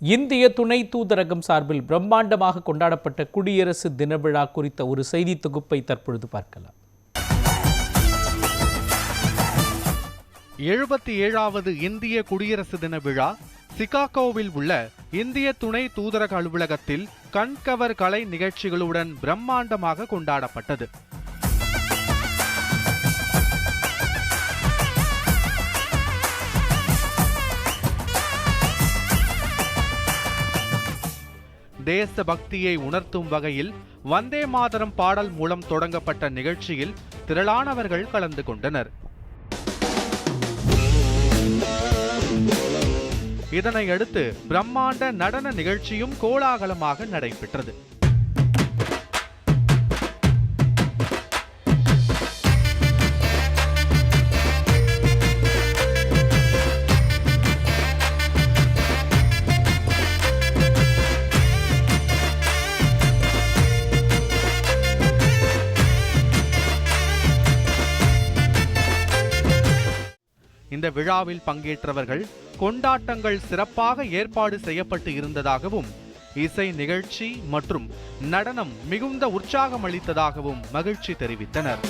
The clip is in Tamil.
இந்திய துணை தூதரகம் சார்பில் பிரம்மாண்டமாக கொண்டாடப்பட்ட குடியரசு தின விழா குறித்த ஒரு செய்தி தொகுப்பை தற்பொழுது பார்க்கலாம். 77வது இந்திய குடியரசு தின விழா சிகாகோவில் உள்ள இந்திய துணை தூதரக அலுவலகத்தில் கண்கவர் கலை நிகழ்ச்சிகளுடன் பிரம்மாண்டமாக கொண்டாடப்பட்டது. தேசபக்தியை உணர்த்தும் வகையில் வந்தே மாதரம் பாடல் மூலம் தொடங்கப்பட்ட நிகழ்ச்சியில் திரளானவர்கள் கலந்து கொண்டனர். இதனையடுத்து பிரம்மாண்ட நடன நிகழ்ச்சியும் கோலாகலமாக நடைபெற்றது. இந்த விழாவில் பங்கேற்றவர்கள் கொண்டாட்டங்கள் சிறப்பாக ஏற்பாடு செய்யப்பட்டு இருந்ததாகவும், இசை நிகழ்ச்சி மற்றும் நடனம் மிகுந்த உற்சாகம் அளித்ததாகவும் மகிழ்ச்சி தெரிவித்தனர்.